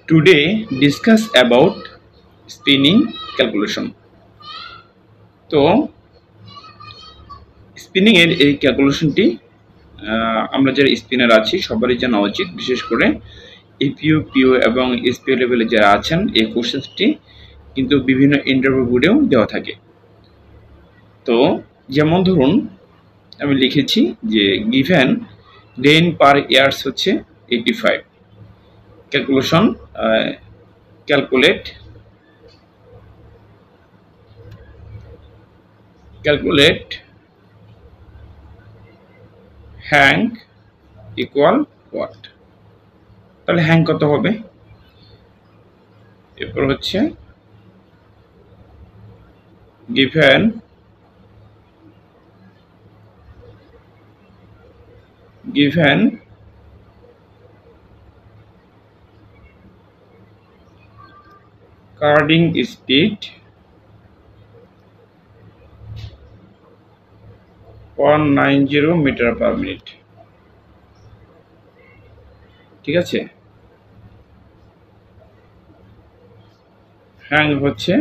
Today discuss about spinning calculation. তো spinning এর এই ক্যালকুলেশনটি আমরা যারা স্পিনার আছি সবারই জানা উচিত, বিশেষ করে এপিও পিও এবং এসপিও লেভেলে যারা আছেন এই কোশ্চেনটি কিন্তু বিভিন্ন ইন্টারভিউ বোর্ডেও দেওয়া থাকে। তো যেমন ধরুন আমি লিখেছি যে গিভেন রেইন পার ইয়ার্স হচ্ছে 85, calculation calculate hang equal what. তাহলে হ্যাং কত হবে, এরপর হচ্ছে given carding speed 190 metre per minute. ঠিক আছে, হ্যাং হচ্ছে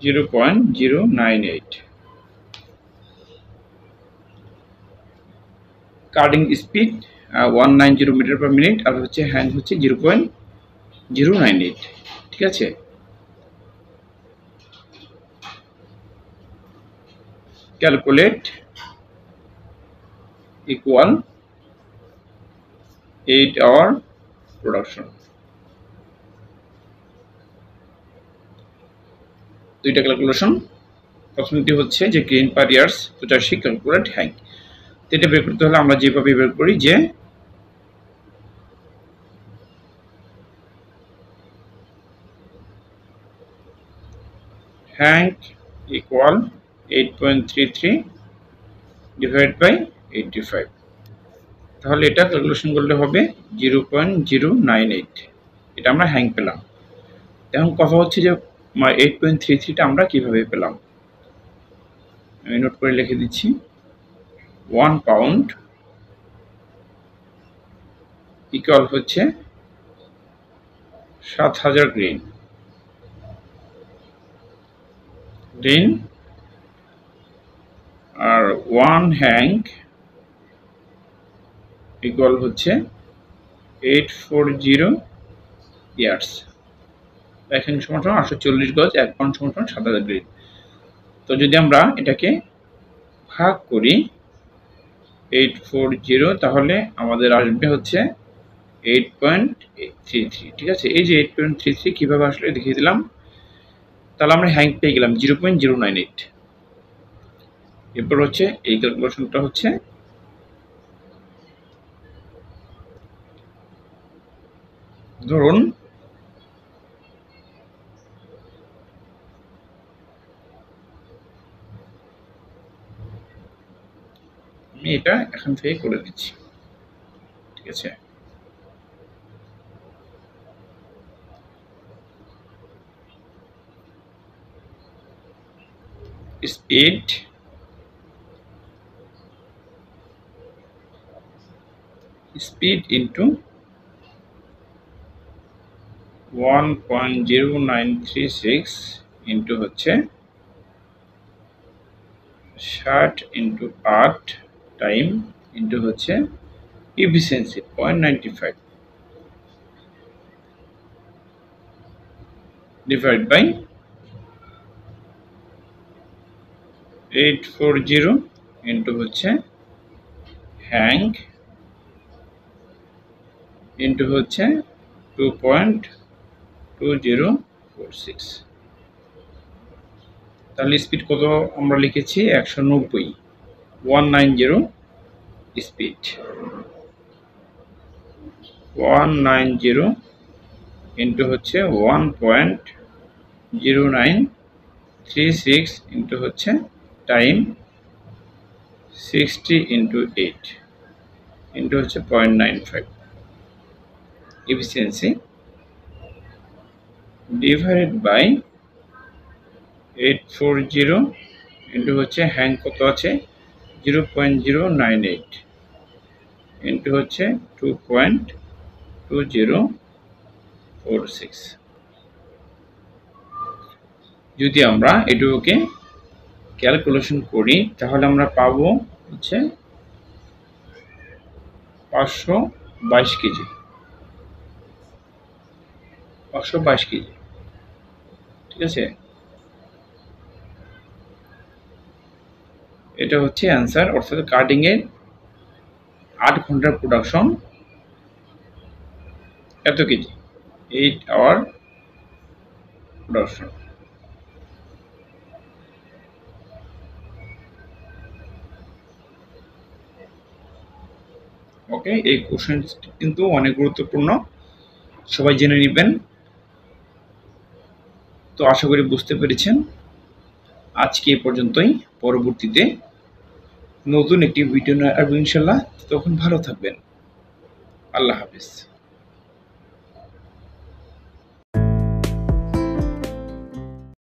0.098, carding speed 190 metre per minute, আর হচ্ছে হ্যাং হচ্ছে 0.098। ঠিক আছে, ক্যালকুলেট ইকুয়াল 8 আওয়ার প্রোডাকশন। দুইটা ক্যালকুলেশন, প্রথমটি হচ্ছে যে grain per years 85, calculate hang. এটা বের করতে হলে আমরা যেভাবে বের করি যে হ্যাং ইকুয়াল 8.33 ডিভাইড বাই 85, তাহলে এটা ক্যালকুলেশন করলে হবে 0.098। এটা আমরা হ্যাং পেলাম। এখন কথা হচ্ছে যে 8.33টা আমরা কিভাবে পেলাম, আমি নোট করে লিখে দিচ্ছি। 1 পাউন্ড ইকুয়াল হচ্ছে 7000 গ্রেইন, আর 1 হ্যাং ইকুয়াল হচ্ছে 840 ইয়ার্স। এক হ্যাং সমান 840 গজ, 1 পাউন্ড সমান 7000 গ্রেইন। তো যদি আমরা এটাকে ভাগ করি 840, তাহলে আমাদের আসবে হচ্ছে 8.33। ঠিক আছে, এই যে 8.33 কিভাবে আসলে দেখিয়ে দিলাম। তাহলে আমরা হ্যাং পেয়ে গেলাম 0.098। এরপর হচ্ছে এই ক্যালকুলেশনটা হচ্ছে ধরুন আমি এটা এখান থেকে করে দিচ্ছি। ঠিক আছে, স্পিড ইন্টু 1.0936 ইন্টু হচ্ছে 60 ইন্টু 8 টাইম ইন্টু হচ্ছে এফিসিয়েন্সি 0.95 ডিভাইড বাই 840 ইন্টু হচ্ছে হ্যাং ইন্টু হচ্ছে 2.2046। তাহলে স্পিড কত আমরা লিখেছি 190, 190 স্পিড, 190 ইন্টু হচ্ছে 1.0936 ইন্টু হচ্ছে টাইম 60 ইন্টু 8 ইন্টু হচ্ছে 0.95 এফিসিয়েন্সি ডিভাইডেড বাই 840 ইন্টু হচ্ছে হ্যাং কত আছে 0.098 ইন্টু হচ্ছে 2046। যদি আমরা এটুকুকে ক্যালকুলেশন করি তাহলে আমরা পাবো হচ্ছে 522 কেজি। 522 কেজি, ঠিক আছে। এটা হচ্ছে অ্যান্সার, অর্থাৎ কাটিং এর 8 ঘন্টার প্রোডাকশন এত কেজি, 8 আওয়ার প্রোডাকশন। ওকে, এই কোশ্চেনটি কিন্তু অনেক গুরুত্বপূর্ণ, সবাই জেনে নেবেন। তো আশা করি বুঝতে পেরেছেন। আজকে এই পর্যন্তই, পরবর্তীতে নতুন একটি ভিডিও নিয়ে আসবো ইনশাল্লাহ। তখন ভালো থাকবেন। আল্লাহ হাফেজ।